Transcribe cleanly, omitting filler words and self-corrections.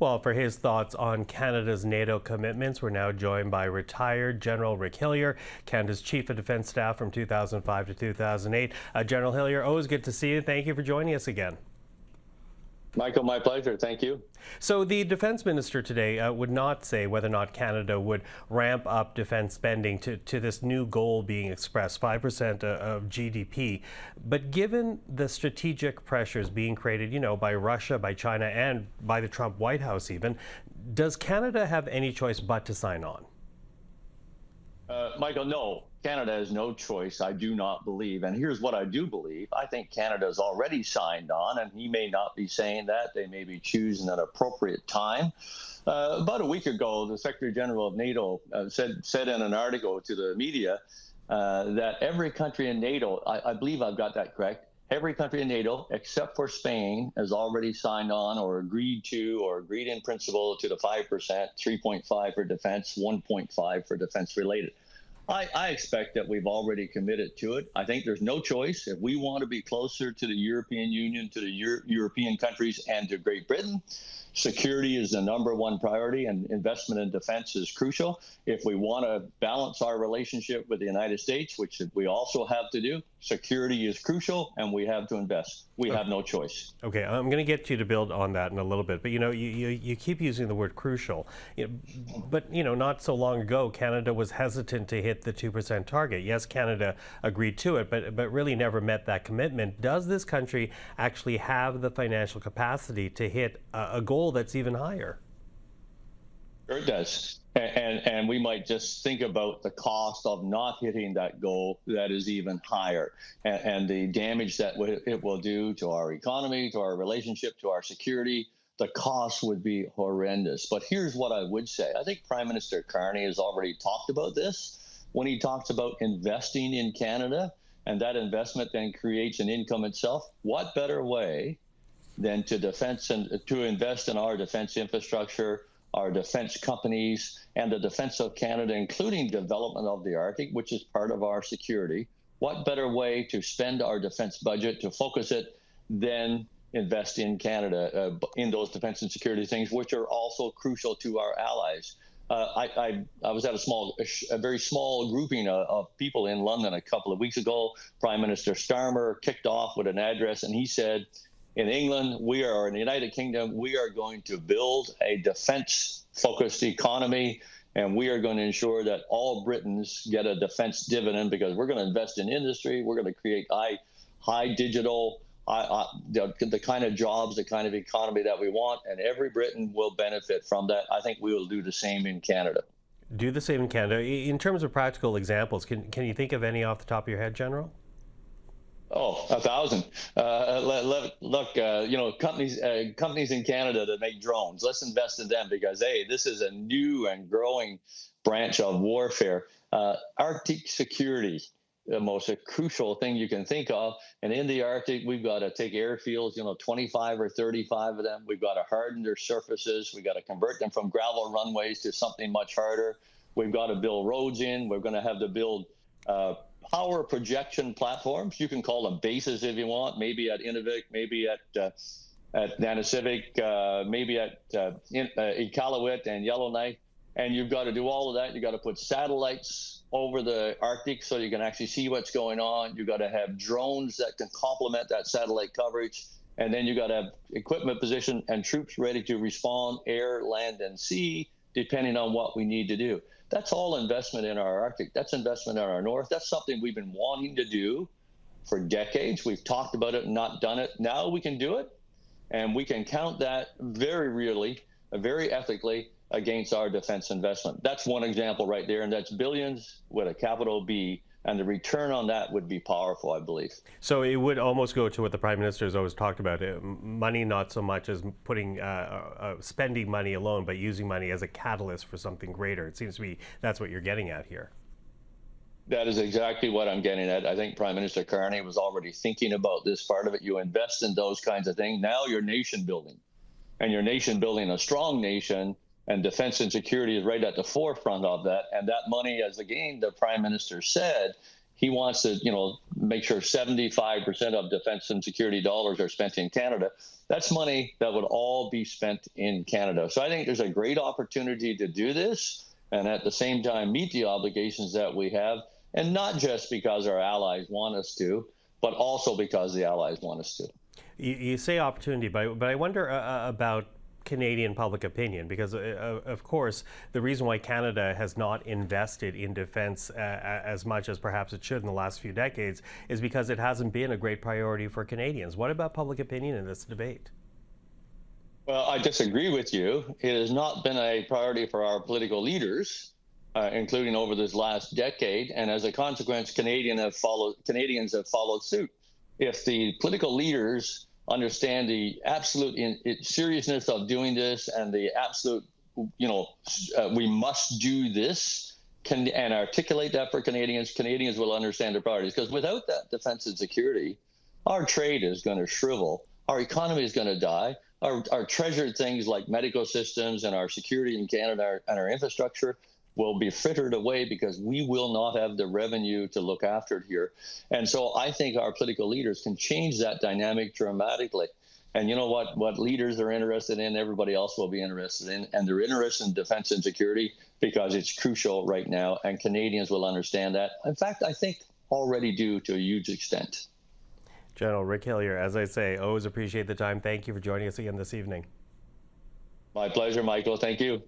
Well, for his thoughts on Canada's NATO commitments, we're now joined by retired General Rick Hillier, Canada's Chief of Defence Staff from 2005 to 2008. General Hillier, always good to see you. Thank you for joining us again. Michael, my pleasure. Thank you. So the defense minister today would not say whether or not Canada would ramp up defense spending to this new goal being expressed, 5% of GDP. But given the strategic pressures being created, by Russia, by China, and by the Trump White House even, does Canada have any choice but to sign on? Michael, no. Canada has no choice, I do not believe. And here's what I do believe. I think Canada has already signed on, and he may not be saying that. They may be choosing an appropriate time. About a week ago, the Secretary General of NATO said in an article to the media that every country in NATO, I believe I've got that correct, every country in NATO, except for Spain, has already signed on or agreed in principle to the 5%, 3.5 for defense, 1.5 for defense related. I expect that we've already committed to it. I think there's no choice. If we want to be closer to the European Union, to the European countries, and to Great Britain, security is the #1 priority, and investment in defense is crucial. If we want to balance our relationship with the United States, which we also have to do, security is crucial, and we have to invest. We have no choice. Okay, I'm going to get you to build on that in a little bit, but you keep using the word crucial. But not so long ago, Canada was hesitant to hit the 2% target. Yes, Canada agreed to it, but really never met that commitment. Does this country actually have the financial capacity to hit a goal that's even higher? Sure it does. And we might just think about the cost of not hitting that goal that is even higher, and the damage that it will do to our economy, to our relationship, to our security. The cost would be horrendous. But here's what I would say. I think Prime Minister Carney has already talked about this when he talks about investing in Canada, and that investment then creates an income itself. What better way than to invest in our defense infrastructure, our defense companies, and the defense of Canada, including development of the Arctic, which is part of our security. What better way to spend our defense budget, to focus it, than invest in Canada in those defense and security things, which are also crucial to our allies. I was at a very small grouping of people in London a couple of weeks ago. Prime Minister Starmer kicked off with an address, and he said, in England, in the United Kingdom, we are going to build a defense-focused economy, and we are going to ensure that all Britons get a defense dividend, because we're going to invest in industry. We're going to create high digital, the kind of jobs, the kind of economy that we want, and every Briton will benefit from that. I think we will do the same in Canada. Do the same in Canada. In terms of practical examples, can you think of any off the top of your head, General? Oh, 1,000. Look, companies in Canada that make drones, let's invest in them, because, hey, this is a new and growing branch of warfare. Arctic security, the most crucial thing you can think of. And in the Arctic, we've got to take airfields, 25 or 35 of them. We've got to harden their surfaces. We've got to convert them from gravel runways to something much harder. We've got to build roads in. We're going to have to build power projection platforms. You can call them bases if you want, maybe at Inuvik, maybe at Nanisivik, maybe at Iqaluit and Yellowknife. And you've got to do all of that. You've got to put satellites over the Arctic so you can actually see what's going on. You've got to have drones that can complement that satellite coverage. And then you've got to have equipment positioned and troops ready to respond, air, land, and sea, depending on what we need to do. That's all investment in our Arctic. That's investment in our North. That's something we've been wanting to do for decades. We've talked about it and not done it. Now we can do it, and we can count that very really, very ethically against our defense investment. That's one example right there, and that's billions with a capital B, and the return on that would be powerful, I believe. So it would almost go to what the Prime Minister has always talked about, money not so much as spending money alone, but using money as a catalyst for something greater. It seems to me that's what you're getting at here. That is exactly what I'm getting at. I think Prime Minister Carney was already thinking about this part of it. You invest in those kinds of things. Now you're nation building, and you're nation building a strong nation, and defense and security is right at the forefront of that. And that money, as again the Prime Minister said, he wants to, make sure 75% of defense and security dollars are spent in Canada. That's money that would all be spent in Canada. So I think there's a great opportunity to do this and at the same time meet the obligations that we have, and not just because our allies want us to, but also because the allies want us to. You say opportunity, but I wonder about Canadian public opinion, because of course the reason why Canada has not invested in defense as much as perhaps it should in the last few decades is because it hasn't been a great priority for Canadians. What about public opinion in this debate? Well, I disagree with you. It has not been a priority for our political leaders, including over this last decade, and as a consequence, Canadians have followed suit. If the political leaders understand the absolute seriousness of doing this and the absolute, we must do this, and articulate that for Canadians, Canadians will understand the priorities. Because without that defense and security, our trade is going to shrivel, our economy is going to die, our treasured things like medical systems and our security in Canada and our infrastructure will be frittered away because we will not have the revenue to look after it here. And so I think our political leaders can change that dynamic dramatically. And you know what leaders are interested in, everybody else will be interested in. And they're interested in defense and security because it's crucial right now. And Canadians will understand that. In fact, I think already do to a huge extent. General Rick Hillier, as I say, always appreciate the time. Thank you for joining us again this evening. My pleasure, Michael. Thank you.